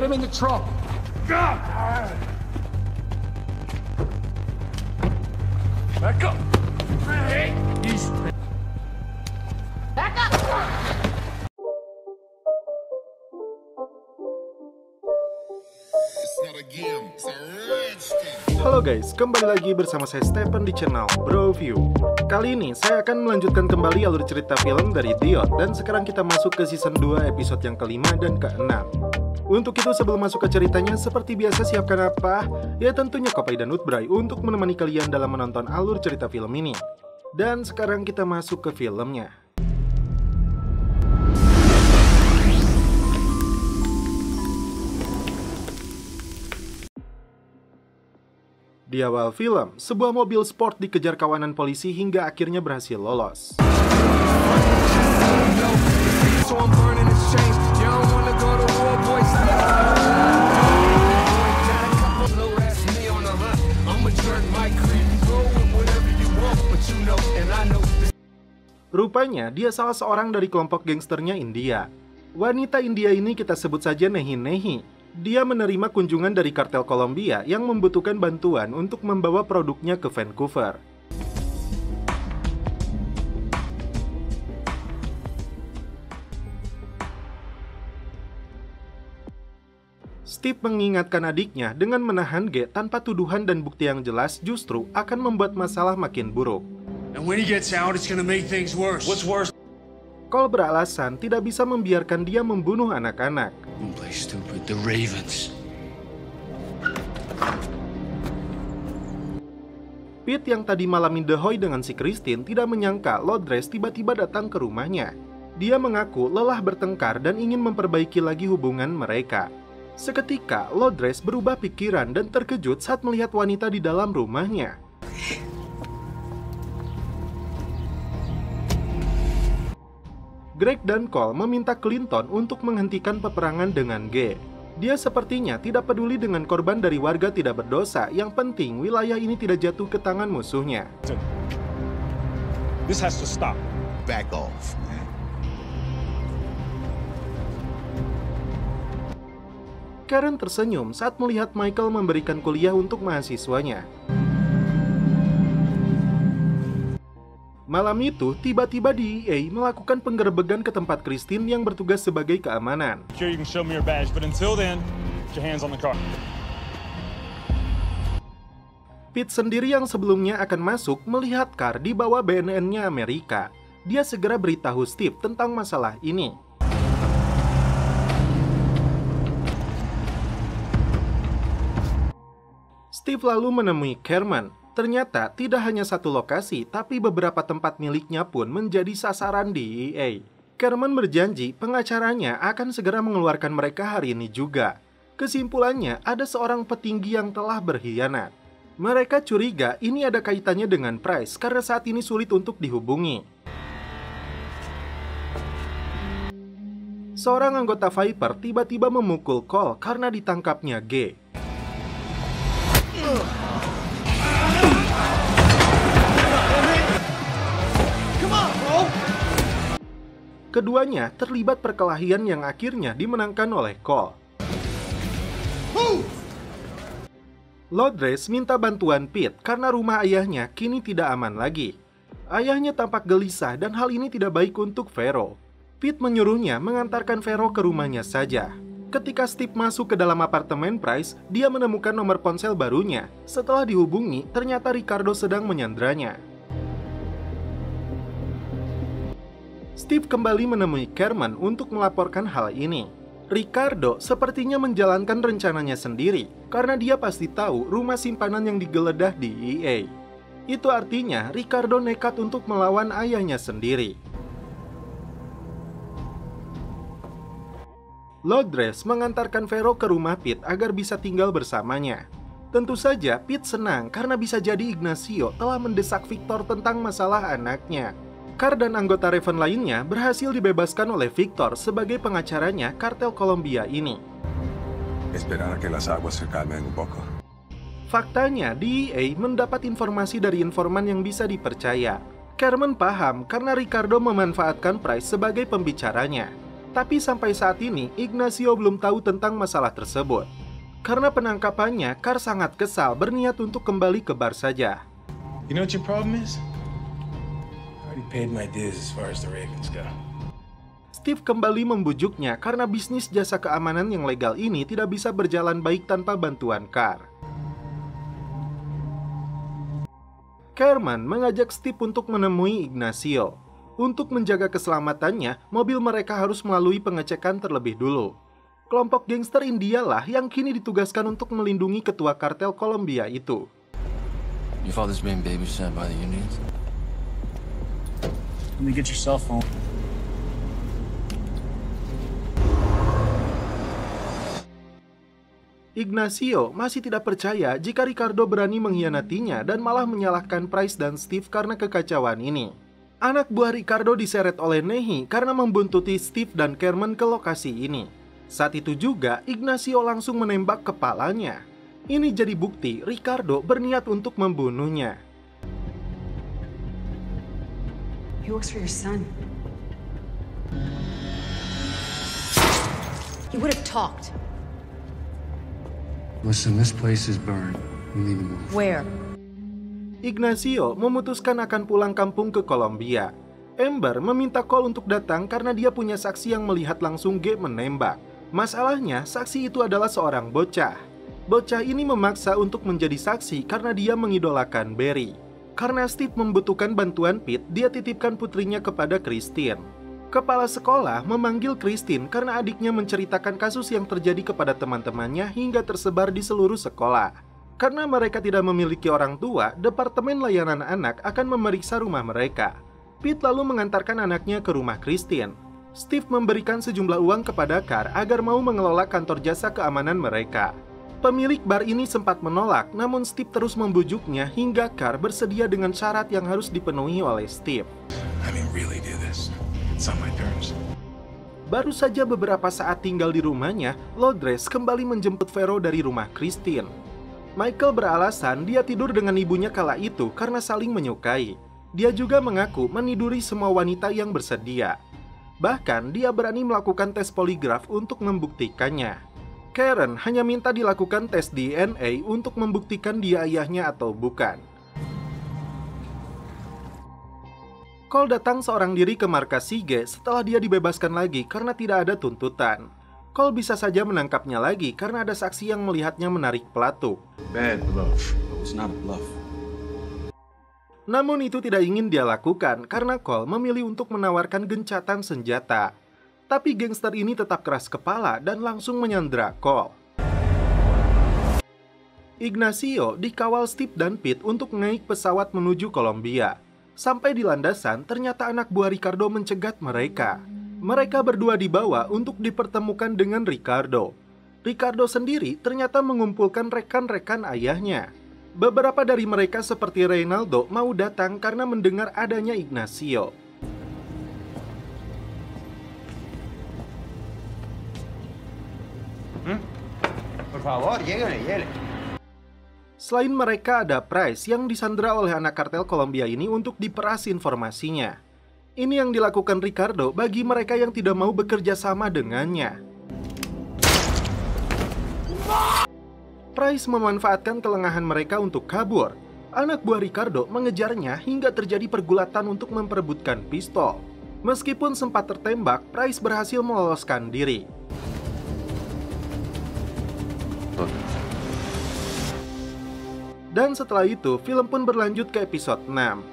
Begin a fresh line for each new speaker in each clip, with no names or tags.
Get him in the trunk. Back up. Hey,
Back up!
It's not a game, it's a rich thing.
Halo guys, kembali lagi bersama saya Stephen di channel Broview. Kali ini saya akan melanjutkan kembali alur cerita film dari Diod. Dan sekarang kita masuk ke season 2 episode yang kelima dan keenam. Untuk itu sebelum masuk ke ceritanya, seperti biasa siapkan apa? Ya tentunya kopi dan Utbray untuk menemani kalian dalam menonton alur cerita film ini. Dan sekarang kita masuk ke filmnya. Di awal film, sebuah mobil sport dikejar kawanan polisi hingga akhirnya berhasil lolos. Rupanya, dia salah seorang dari kelompok gangsternya India. Wanita India ini kita sebut saja Nehi Nehi. Dia menerima kunjungan dari kartel Kolombia yang membutuhkan bantuan untuk membawa produknya ke Vancouver. Steve mengingatkan adiknya dengan menahan G tanpa tuduhan dan bukti yang jelas justru akan membuat masalah makin buruk.
And when he gets out, it's gonna make things worse. What's worse?
Cole beralasan tidak bisa membiarkan dia membunuh anak-anak.
Don't play stupid. The Ravens.
Pete yang tadi malamin The Hoy dengan si Christine tidak menyangka Lodres tiba-tiba datang ke rumahnya. Dia mengaku lelah bertengkar dan ingin memperbaiki lagi hubungan mereka. Seketika, Lodres berubah pikiran dan terkejut saat melihat wanita di dalam rumahnya. Greg dan Cole meminta Clinton untuk menghentikan peperangan dengan G. Dia sepertinya tidak peduli dengan korban dari warga tidak berdosa. Yang penting wilayah ini tidak jatuh ke tangan musuhnya.
This has to stop.
Back off.
Karen tersenyum saat melihat Michael memberikan kuliah untuk mahasiswanya. Malam itu, tiba-tiba DEA melakukan penggerebekan ke tempat Christine yang bertugas sebagai keamanan.
Sure, you can show me your badge, but until then, put your hands on the car.
Pete sendiri yang sebelumnya akan masuk melihat car di bawah BNN-nya Amerika. Dia segera beritahu Steve tentang masalah ini. Steve lalu menemui Carmen. Ternyata tidak hanya satu lokasi, tapi beberapa tempat miliknya pun menjadi sasaran DEA. Carmen berjanji pengacaranya akan segera mengeluarkan mereka hari ini juga. Kesimpulannya, ada seorang petinggi yang telah berkhianat. Mereka curiga ini ada kaitannya dengan Price karena saat ini sulit untuk dihubungi. Seorang anggota Viper tiba-tiba memukul Cole karena ditangkapnya G. Keduanya terlibat perkelahian yang akhirnya dimenangkan oleh Cole. Lodres minta bantuan Pete karena rumah ayahnya kini tidak aman lagi. Ayahnya tampak gelisah dan hal ini tidak baik untuk Vero. Pete menyuruhnya mengantarkan Vero ke rumahnya saja. Ketika Steve masuk ke dalam apartemen Price, dia menemukan nomor ponsel barunya. Setelah dihubungi, ternyata Ricardo sedang menyandranya. Steve kembali menemui Carmen untuk melaporkan hal ini. Ricardo sepertinya menjalankan rencananya sendiri karena dia pasti tahu rumah simpanan yang digeledah DEA. Itu artinya Ricardo nekat untuk melawan ayahnya sendiri. Lodres mengantarkan Vero ke rumah Pete agar bisa tinggal bersamanya. Tentu saja Pete senang karena bisa jadi Ignacio telah mendesak Victor tentang masalah anaknya. Carr dan anggota Raven lainnya berhasil dibebaskan oleh Victor sebagai pengacaranya kartel Kolombia ini.
Esperar a que las aguas se calmen un poco.
Faktanya, DEA mendapat informasi dari informan yang bisa dipercaya. Carmen paham karena Ricardo memanfaatkan Price sebagai pembicaranya. Tapi sampai saat ini, Ignacio belum tahu tentang masalah tersebut. Karena penangkapannya, Carr sangat kesal berniat untuk kembali ke bar saja.
You know what your problem is? I already paid my dues as far as the Ravens go.
Steve kembali membujuknya karena bisnis jasa keamanan yang legal ini tidak bisa berjalan baik tanpa bantuan Carr. Kerman mengajak Steve untuk menemui Ignacio. Untuk menjaga keselamatannya, mobil mereka harus melalui pengecekan terlebih dulu. Kelompok gangster India lah yang kini ditugaskan untuk melindungi ketua kartel Kolombia itu.
Your father's being babysat by the Indians?
Let me get your cell phone.
Ignacio masih tidak percaya jika Ricardo berani mengkhianatinya dan malah menyalahkan Price dan Steve karena kekacauan ini. Anak buah Ricardo diseret oleh Nehi karena membuntuti Steve dan Kerman ke lokasi ini. Saat itu juga, Ignacio langsung menembak kepalanya. Ini jadi bukti Ricardo berniat untuk membunuhnya.
He works for your son. He would have talked.
Listen, this place is burned. We need to move.
Where?
Ignacio memutuskan akan pulang kampung ke Kolombia. Amber meminta Cole untuk datang karena dia punya saksi yang melihat langsung G menembak. Masalahnya, saksi itu adalah seorang bocah. Bocah ini memaksa untuk menjadi saksi karena dia mengidolakan Barry. Karena Steve membutuhkan bantuan Pete, dia titipkan putrinya kepada Christine. Kepala sekolah memanggil Christine karena adiknya menceritakan kasus yang terjadi kepada teman-temannya hingga tersebar di seluruh sekolah. Karena mereka tidak memiliki orang tua, Departemen Layanan Anak akan memeriksa rumah mereka. Pete lalu mengantarkan anaknya ke rumah Christine. Steve memberikan sejumlah uang kepada Carr agar mau mengelola kantor jasa keamanan mereka. Pemilik bar ini sempat menolak, namun Steve terus membujuknya hingga Carr bersedia dengan syarat yang harus dipenuhi oleh Steve.
I mean, really do this. It's on my terms.
Baru saja beberapa saat tinggal di rumahnya, Lodres kembali menjemput Vero dari rumah Christine. Michael beralasan dia tidur dengan ibunya kala itu karena saling menyukai. Dia juga mengaku meniduri semua wanita yang bersedia. Bahkan dia berani melakukan tes poligraf untuk membuktikannya. Karen hanya minta dilakukan tes DNA untuk membuktikan dia ayahnya atau bukan. Cole datang seorang diri ke markas Sige setelah dia dibebaskan lagi karena tidak ada tuntutan. Cole bisa saja menangkapnya lagi karena ada saksi yang melihatnya menarik pelatuk.
Bad bluff. It's not a bluff.
Namun itu tidak ingin dia lakukan karena Cole memilih untuk menawarkan gencatan senjata. Tapi gangster ini tetap keras kepala dan langsung menyandra Cole. Ignacio dikawal Steve dan Pete untuk naik pesawat menuju Kolombia. Sampai di landasan, ternyata anak buah Ricardo mencegat mereka. Mereka berdua dibawa untuk dipertemukan dengan Ricardo. Ricardo sendiri ternyata mengumpulkan rekan-rekan ayahnya. Beberapa dari mereka seperti Reynaldo mau datang karena mendengar adanya Ignacio.
Por favor, lléguenle.
Selain mereka ada Price yang disandra oleh anak kartel Kolombia ini untuk diperas informasinya. Ini yang dilakukan Ricardo bagi mereka yang tidak mau bekerja sama dengannya. Price memanfaatkan kelengahan mereka untuk kabur. Anak buah Ricardo mengejarnya hingga terjadi pergulatan untuk memperebutkan pistol. Meskipun sempat tertembak, Price berhasil meloloskan diri. Dan setelah itu, film pun berlanjut ke episode 6.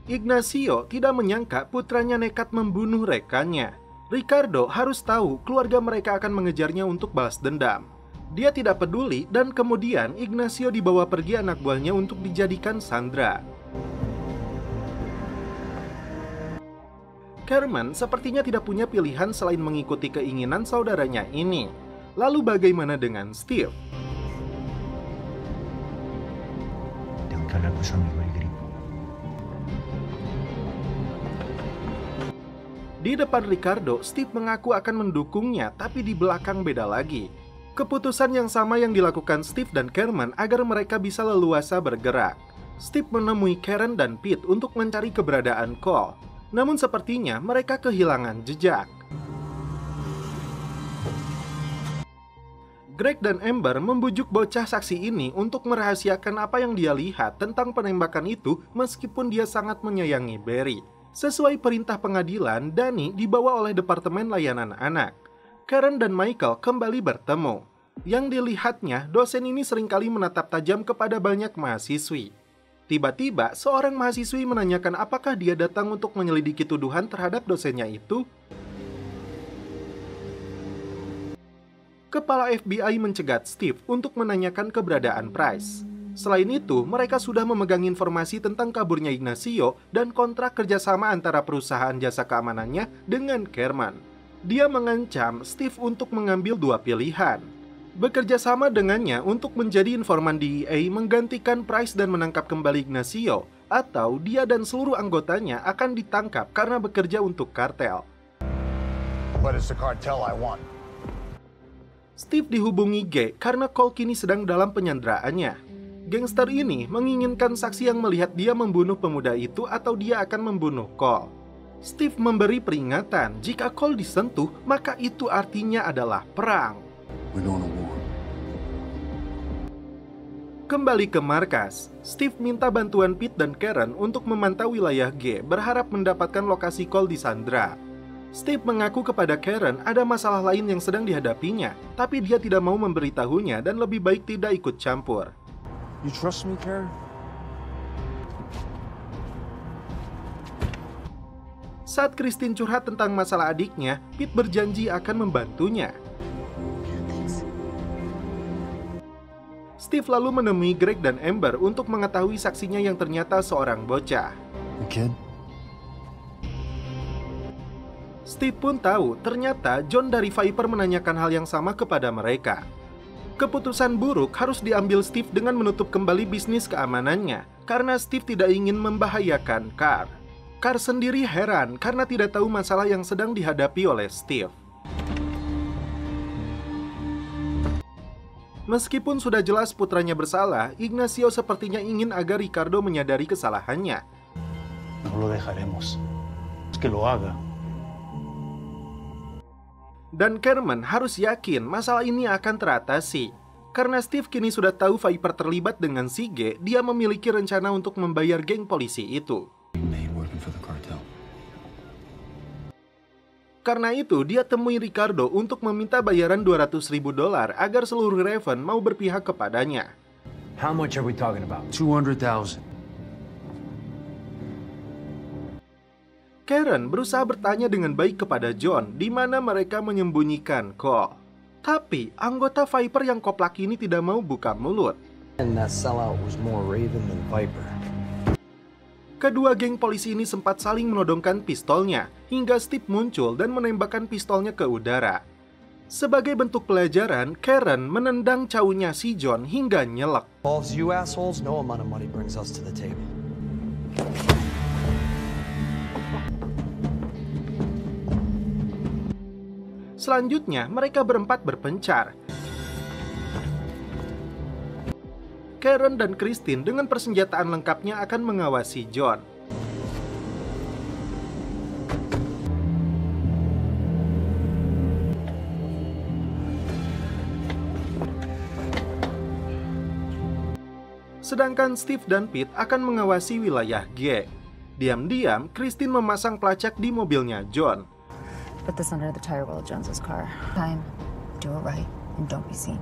Ignacio tidak menyangka putranya nekat membunuh rekannya. Ricardo harus tahu keluarga mereka akan mengejarnya untuk balas dendam. Dia tidak peduli dan kemudian Ignacio dibawa pergi anak buahnya untuk dijadikan sandera. Kerman sepertinya tidak punya pilihan selain mengikuti keinginan saudaranya ini. Lalu bagaimana dengan Steve? Di depan Ricardo, Steve mengaku akan mendukungnya, tapi di belakang beda lagi. Keputusan yang sama yang dilakukan Steve dan Kerman agar mereka bisa leluasa bergerak. Steve menemui Karen dan Pete untuk mencari keberadaan Cole. Namun sepertinya mereka kehilangan jejak. Greg dan Amber membujuk bocah saksi ini untuk merahasiakan apa yang dia lihat tentang penembakan itu meskipun dia sangat menyayangi Barry. Sesuai perintah pengadilan, Danny dibawa oleh Departemen Layanan Anak. Karen dan Michael kembali bertemu. Yang dilihatnya, dosen ini seringkali menatap tajam kepada banyak mahasiswi. Tiba-tiba, seorang mahasiswi menanyakan apakah dia datang untuk menyelidiki tuduhan terhadap dosennya itu. Kepala FBI mencegat Steve untuk menanyakan keberadaan Price. Selain itu, mereka sudah memegang informasi tentang kaburnya Ignacio dan kontrak kerjasama antara perusahaan jasa keamanannya dengan Kerman. Dia mengancam Steve untuk mengambil dua pilihan. Bekerja sama dengannya untuk menjadi informan DEA menggantikan Price dan menangkap kembali Ignacio, atau dia dan seluruh anggotanya akan ditangkap karena bekerja untuk kartel.
But it's the cartel I want.
Steve dihubungi G karena Cole kini sedang dalam penyanderaannya. Gangster ini menginginkan saksi yang melihat dia membunuh pemuda itu atau dia akan membunuh Cole. Steve memberi peringatan jika Cole disentuh, maka itu artinya adalah perang.
We're going to war.
Kembali ke markas, Steve minta bantuan Pete dan Karen untuk memantau wilayah G, berharap mendapatkan lokasi Cole disandra. Steve mengaku kepada Karen ada masalah lain yang sedang dihadapinya, tapi dia tidak mau memberitahunya dan lebih baik tidak ikut campur.
You trust me, Karen?
Saat Christine curhat tentang masalah adiknya, Pete berjanji akan membantunya. Steve lalu menemui Greg dan Amber untuk mengetahui saksinya yang ternyata seorang bocah.
Kid?
Steve pun tahu ternyata John dari Viper menanyakan hal yang sama kepada mereka. Keputusan buruk harus diambil Steve dengan menutup kembali bisnis keamanannya karena Steve tidak ingin membahayakan Carr. Carr sendiri heran karena tidak tahu masalah yang sedang dihadapi oleh Steve. Meskipun sudah jelas putranya bersalah, Ignacio sepertinya ingin agar Ricardo menyadari kesalahannya.
No lo dejaremos. Es que lo haga.
Dan Kerman harus yakin masalah ini akan teratasi. Karena Steve kini sudah tahu Viper terlibat dengan si G, dia memiliki rencana untuk membayar geng polisi itu. Karena itu, dia temui Ricardo untuk meminta bayaran $200,000 agar seluruh Raven mau berpihak kepadanya.
How much are we talking about?
200,000.
Karen berusaha bertanya dengan baik kepada John di mana mereka menyembunyikan Cole. Tapi anggota Viper yang koplak ini tidak mau buka mulut.
And that sellout was more Raven than Viper.
Kedua geng polisi ini sempat saling menodongkan pistolnya hingga Steve muncul dan menembakkan pistolnya ke udara. Sebagai bentuk pelajaran, Karen menendang caunya si John hingga nyelek.
Involves you assholes, no amount of money brings us to the table.
Selanjutnya, mereka berempat berpencar. Karen dan Christine dengan persenjataan lengkapnya akan mengawasi John. Sedangkan Steve dan Pete akan mengawasi wilayah G. Diam-diam, Christine memasang pelacak di mobilnya John.
Put this under the tire well of Jones's car. Time, do it right, and don't be seen.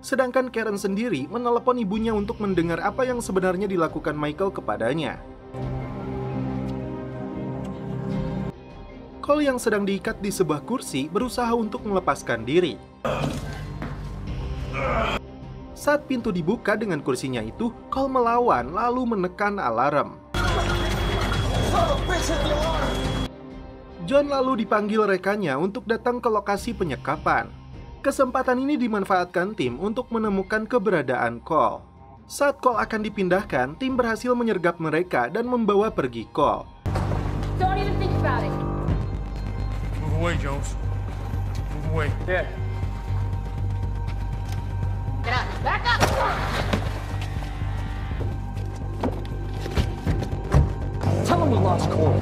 Sedangkan Karen sendiri menelepon ibunya untuk mendengar apa yang sebenarnya dilakukan Michael kepadanya. Cole yang sedang diikat di sebuah kursi berusaha untuk melepaskan diri. Saat pintu dibuka dengan kursinya itu, Cole melawan lalu menekan alarm. John lalu dipanggil rekannya untuk datang ke lokasi penyekapan. Kesempatan ini dimanfaatkan tim untuk menemukan keberadaan Cole. Saat Cole akan dipindahkan, tim berhasil menyergap mereka dan membawa pergi Cole.
Don't even think about it.
Move away, Jones. Move away.
Yeah.
Get out. Back up.
Tell him we lost Cole.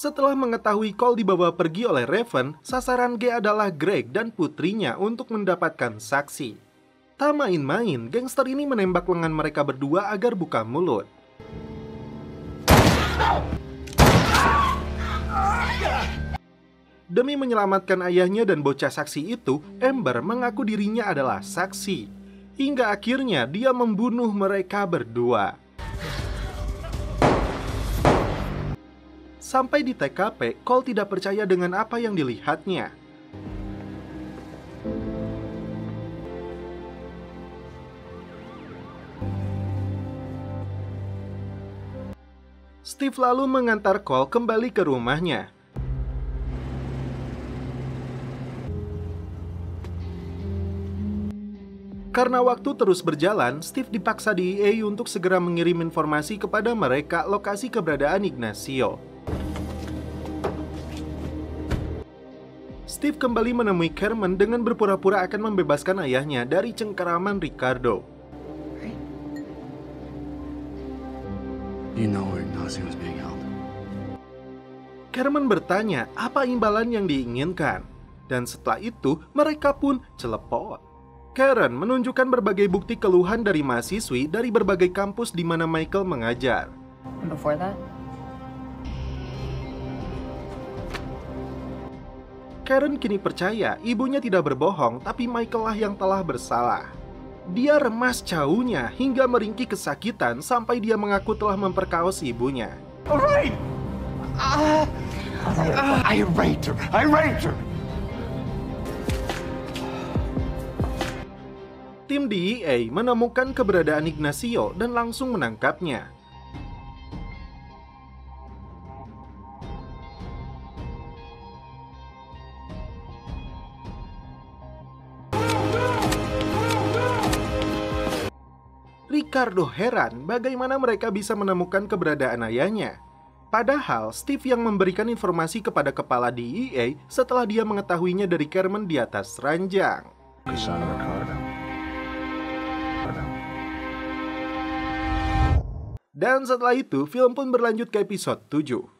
Setelah mengetahui Cole dibawa pergi oleh Raven, sasaran G adalah Greg dan putrinya untuk mendapatkan saksi. Tak main-main, gangster ini menembak lengan mereka berdua agar buka mulut. Demi menyelamatkan ayahnya dan bocah saksi itu, Amber mengaku dirinya adalah saksi. Hingga akhirnya dia membunuh mereka berdua. Sampai di TKP, Cole tidak percaya dengan apa yang dilihatnya. Steve lalu mengantar Cole kembali ke rumahnya. Karena waktu terus berjalan, Steve dipaksa DEA untuk segera mengirim informasi kepada mereka lokasi keberadaan Ignacio. Steve kembali menemui Carmen dengan berpura-pura akan membebaskan ayahnya dari cengkeraman Ricardo.
You know where Ignacio was being held.
Carmen bertanya apa imbalan yang diinginkan. Dan setelah itu, mereka pun celepot. Karen menunjukkan berbagai bukti keluhan dari mahasiswi dari berbagai kampus di mana Michael mengajar.
Before that?
Karen kini percaya ibunya tidak berbohong, tapi Michael lah yang telah bersalah. Dia remas caunya hingga meringkih kesakitan sampai dia mengaku telah memperkaos ibunya.
Alright! I raped her! I raped her!
Tim DEA menemukan keberadaan Ignacio dan langsung menangkapnya. Ricardo heran bagaimana mereka bisa menemukan keberadaan ayahnya. Padahal Steve yang memberikan informasi kepada kepala DEA setelah dia mengetahuinya dari Carmen di atas ranjang. Dan setelah itu, film pun berlanjut ke episode 7.